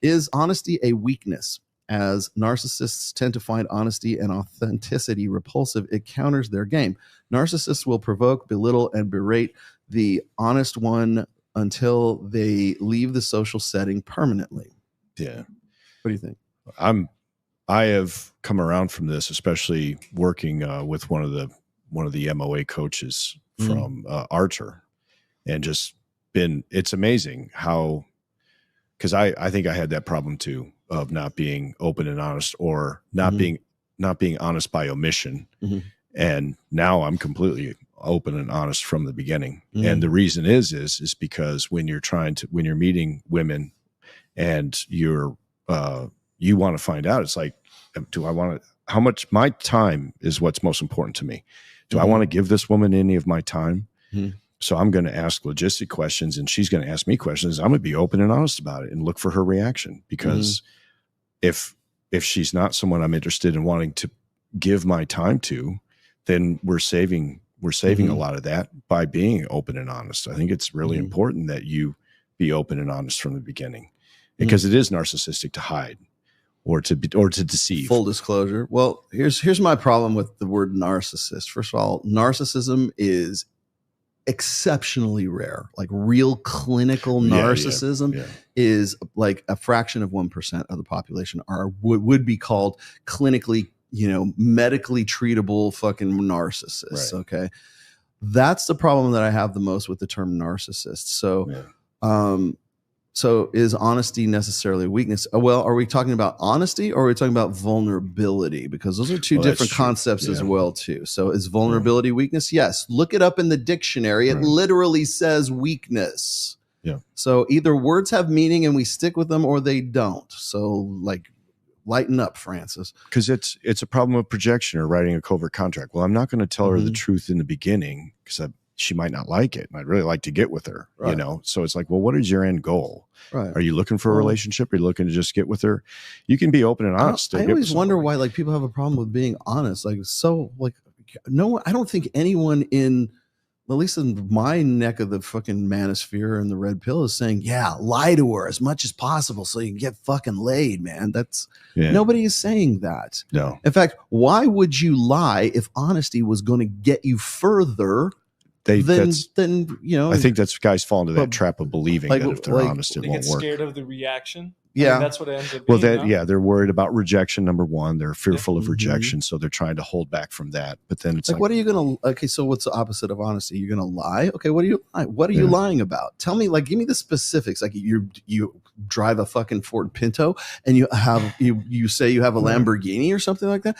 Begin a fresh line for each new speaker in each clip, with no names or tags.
Is honesty a weakness? As narcissists tend to find honesty and authenticity repulsive, it counters their game. Narcissists will provoke, belittle, and berate the honest one until they leave the social setting permanently.
Yeah.
What do you think?
I have come around from this, especially working with one of the MOA coaches from Archer, and just it's amazing how, because I think I had that problem too, of not being open and honest, or not being honest by omission. And now I'm completely open and honest from the beginning. And the reason is because when you're meeting women and you want to find out, it's like, how much my time is what's most important to me. Do I want to give this woman any of my time? So I'm going to ask logistic questions, and she's going to ask me questions. I'm going to be open and honest about it and look for her reaction, because if she's not someone I'm interested in wanting to give my time to, then we're saving a lot of that by being open and honest. I think it's really important that you be open and honest from the beginning, because it is narcissistic to hide or to deceive.
Full disclosure. Well, here's my problem with the word narcissist. First of all, narcissism is exceptionally rare. Like real clinical narcissism is like a fraction of 1% of the population would be called clinically, medically treatable fucking narcissists. Right. Okay. That's the problem that I have the most with the term narcissist. So, so is honesty necessarily a weakness? Well, are we talking about honesty, or are we talking about vulnerability? Because those are two different concepts as well too. So is vulnerability weakness? Yes. Look it up in the dictionary. It literally says weakness.
Yeah.
So either words have meaning and we stick with them, or they don't. So like, lighten up, Francis.
Because it's a problem of projection or writing a covert contract. Well, I'm not going to tell her the truth in the beginning, because she might not like it, and I'd really like to get with her, So it's like, well, what is your end goal?
Right.
Are you looking for a relationship? Are you looking to just get with her? You can be open and honest.
I always wonder why like people have a problem with being honest. Like, so like, no, I don't think anyone at least in my neck of the fucking manosphere and the red pill, is saying, yeah, lie to her as much as possible so you can get fucking laid, man. Nobody is saying that.
No.
In fact, why would you lie if honesty was going to get you further? I
think that's guys fall into that trap of believing that if they're honest, it won't work.
Scared of the reaction.
Yeah,
that's what it ends up being.
They're worried about rejection. Number one, they're fearful of rejection, so they're trying to hold back from that. But then it's like,
what are you gonna? Okay, so what's the opposite of honesty? You're gonna lie. Okay, what are you? What are you lying about? Tell me, like, give me the specifics. Like, you drive a fucking Ford Pinto, and you say you have a Lamborghini or something like that.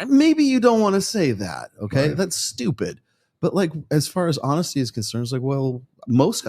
Maybe you don't want to say that. Okay, that's stupid. But like, as far as honesty is concerned, it's like, well,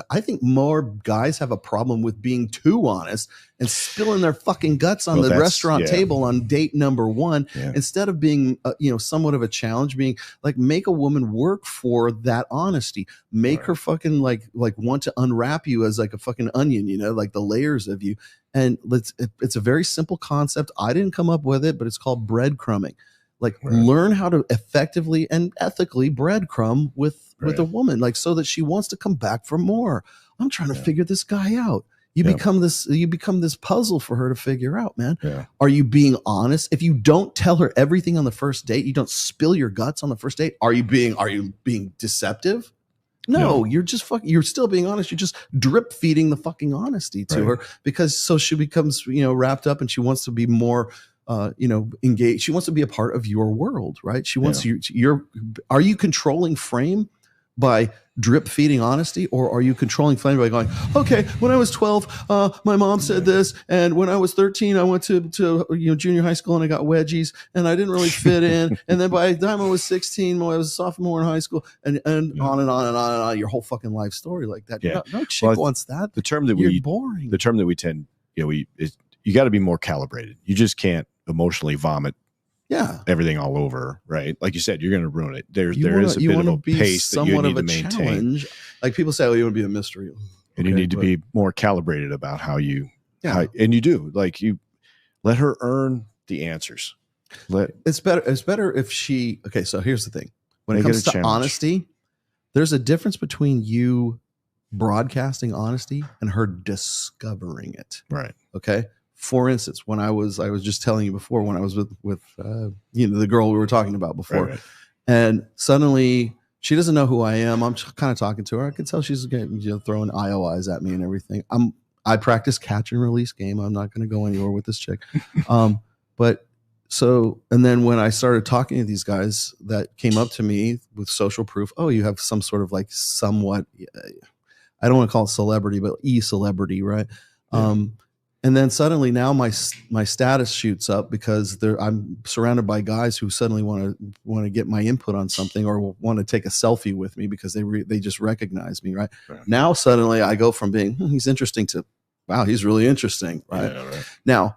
I think more guys have a problem with being too honest and spilling their fucking guts on the restaurant table on date number one, instead of being, somewhat of a challenge, being like, make a woman work for that honesty, make her fucking like want to unwrap you as like a fucking onion, like the layers of you. And it's a very simple concept. I didn't come up with it, but it's called breadcrumbing. Like, learn how to effectively and ethically breadcrumb with a woman, like, so that she wants to come back for more. I'm trying to figure this guy out. You become this puzzle for her to figure out, man.
Yeah.
Are you being honest? If you don't tell her everything on the first date, you don't spill your guts on the first date. Are you being deceptive? No, you're still being honest. You're just drip feeding the fucking honesty to her, because so she becomes, wrapped up, and she wants to be more engaged. She wants to be a part of your world, right? She wants are you controlling frame by drip feeding honesty, or are you controlling flame by going, okay, when I was 12, my mom said this, and when I was 13, I went to junior high school and I got wedgies and I didn't really fit in, and then by the time I was 16, when I was a sophomore in high school, and on and on and on and on, your whole fucking life story like that. No chick wants that.
The term that
boring.
The term that we tend, you got to be more calibrated. You just can't emotionally vomit everything all over, right? Like you said, you're going to ruin it. There is a bit of a pace that you need to maintain.
Challenge. Like people say, you want to be a mystery.
And you need to be more calibrated about how you, and you do. Like, you let her earn the answers.
It's better if she, okay, so here's the thing. When it comes to honesty, there's a difference between you broadcasting honesty and her discovering it.
Right.
Okay. For instance, when I was just telling you before, when I was with the girl we were talking about before,
Right.
and suddenly she doesn't know who I am. I'm kind of talking to her. I can tell she's getting, throwing IOIs at me and everything. I practice catch and release game. I'm not going to go anywhere with this chick. But so, and then when I started talking to these guys that came up to me with social proof, oh, you have some sort of like somewhat, I don't want to call it celebrity, but e-celebrity, right? Yeah. And then suddenly now my status shoots up because I'm surrounded by guys who suddenly want to get my input on something or want to take a selfie with me because they just recognize me, right? Now suddenly I go from being he's interesting to wow, he's really interesting, right? Yeah, right. Now,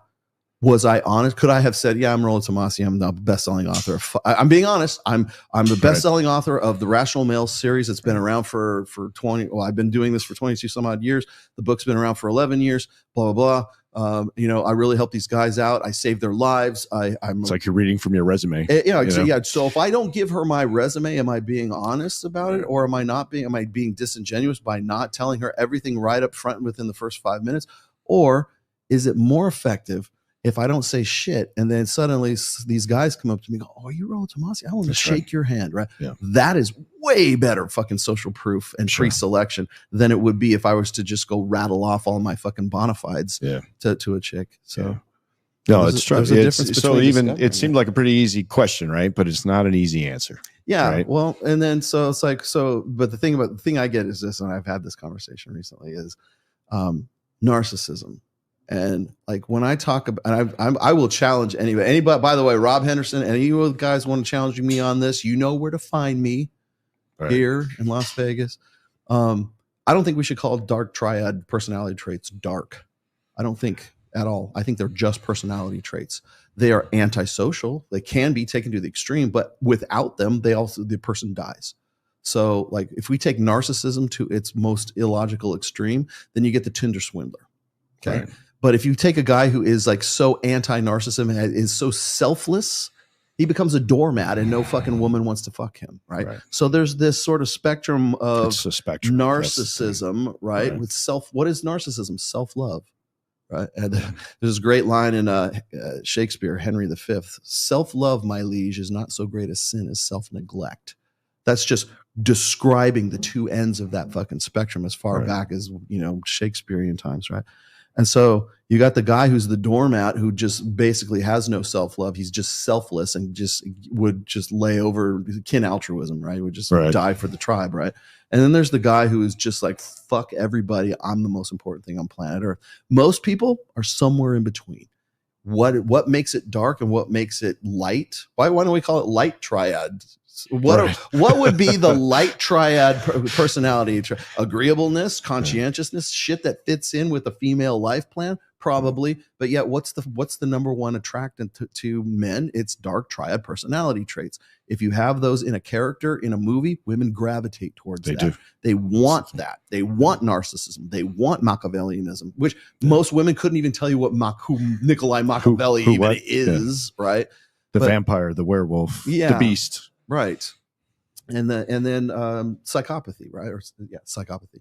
was I honest? Could I have said, yeah, I'm Rollo Tomassi, I'm the best-selling author. I'm being honest. I'm the best-selling author of the Rational Male series. It's been around for 20. Well, I've been doing this for 22 some odd years. The book's been around for 11 years. Blah blah blah. I really help these guys out. I save their lives. It's
like you're reading from your resume.
Yeah. So if I don't give her my resume, am I being honest about it, or am I being disingenuous by not telling her everything right up front within the first 5 minutes, or is it more effective if I don't say shit and then suddenly these guys come up to me and go, oh, are you Rollo Tomassi? I want to shake your hand, right? Yeah. That is way better fucking social proof and pre-selection than it would be if I was to just go rattle off all my fucking bona fides to a chick. So
no, it's true. So even it seemed like a pretty easy question, right? But it's not an easy answer.
Yeah.
Right?
Well, and then so it's like but the thing I get is this, and I've had this conversation recently, is narcissism. And like when I talk about, and I will challenge anybody. By the way, Rob Henderson, any of you guys want to challenge me on this, you know where to find me here in Las Vegas. I don't think we should call dark triad personality traits dark. I don't think at all. I think they're just personality traits. They are antisocial. They can be taken to the extreme, but without them, the person dies. So like if we take narcissism to its most illogical extreme, then you get the Tinder swindler. Okay. Right. But if you take a guy who is like so anti-narcissism and is so selfless, he becomes a doormat and no fucking woman wants to fuck him, right? So there's this sort of spectrum of narcissism, right? With what is narcissism? Self-love, right? And there's this great line in Shakespeare, Henry V, self-love, my liege, is not so great a sin as self-neglect. That's just describing the two ends of that fucking spectrum as far back as, Shakespearean times, right? And so you got the guy who's the doormat who just basically has no self-love. He's just selfless and would lay over kin altruism, right? Would just die for the tribe, right? And then there's the guy who is just like, fuck everybody. I'm the most important thing on planet Earth. Most people are somewhere in between. What makes it dark and what makes it light? Why don't we call it light triad? What would be the light triad personality? Agreeableness, conscientiousness, shit that fits in with a female life plan, probably. But yet, what's the number one attractant to men? It's dark triad personality traits. If you have those in a character in a movie, women gravitate towards that. Do. They want that. They want narcissism. They want Machiavellianism, which most women couldn't even tell you who Nikolai Machiavelli is, right?
The vampire, the werewolf, the beast.
Right. And then psychopathy, right? Psychopathy.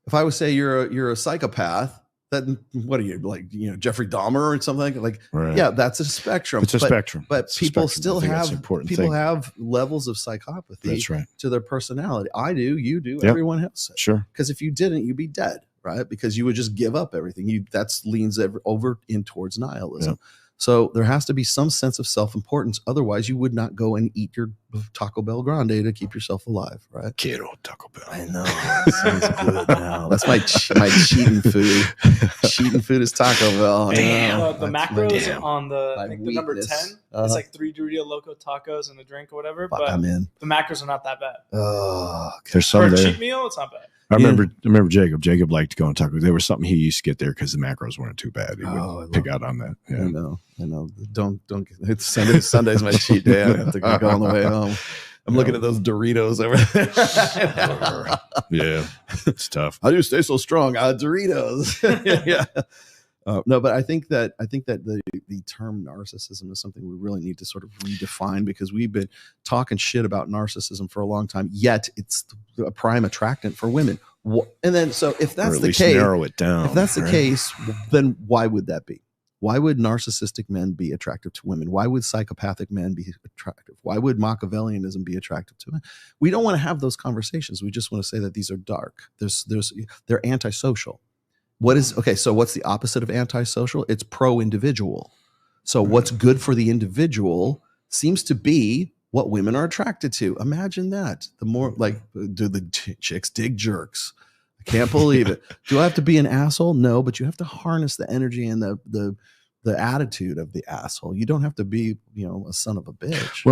If I would say you're a psychopath, then what are you, like, Jeffrey Dahmer or something like yeah, that's a spectrum.
It's a spectrum.
But people still have levels of psychopathy to their personality. I do, you do, everyone else.
Sure.
Because if you didn't, you'd be dead, right? Because you would just give up everything. That leans over in towards nihilism. Yeah. So there has to be some sense of self-importance. Otherwise, you would not go and eat your Taco Bell Grande to keep yourself alive, right?
Quiero Taco Bell.
I know. Sounds good now. That's my cheating food. Cheating food is Taco Bell.
Damn. The macros on the number 10, it's like 3 Dorito Loco tacos and a drink or whatever.
Fuck,
but
I'm in.
The macros are not that bad.
There's some
for a cheat meal, it's not bad.
I remember Jacob. Jacob liked to go on tacos. There was something he used to get there because the macros weren't too bad. He would pick out on that. Yeah.
I know. Don't. It's Sunday. Sunday's my cheat day. I have to go on the way home. I'm looking at those Doritos over there.
Yeah, it's tough.
How do you stay so strong? Doritos. Yeah. No, but I think that the term narcissism is something we really need to sort of redefine, because we've been talking shit about narcissism for a long time. Yet it's a prime attractant for women. And then, so if that's the case,
narrow it down.
If that's the case, then why would that be? Why would narcissistic men be attractive to women? Why would psychopathic men be attractive? Why would Machiavellianism be attractive to men? We don't want to have those conversations. We just want to say that these are dark. They're antisocial. So what's the opposite of antisocial? It's pro-individual. So what's good for the individual seems to be what women are attracted to. Imagine that. The more, like, do the chicks dig jerks? I can't believe it. Do I have to be an asshole? No, but you have to harness the energy and the attitude of the asshole. You don't have to be, a son of a bitch.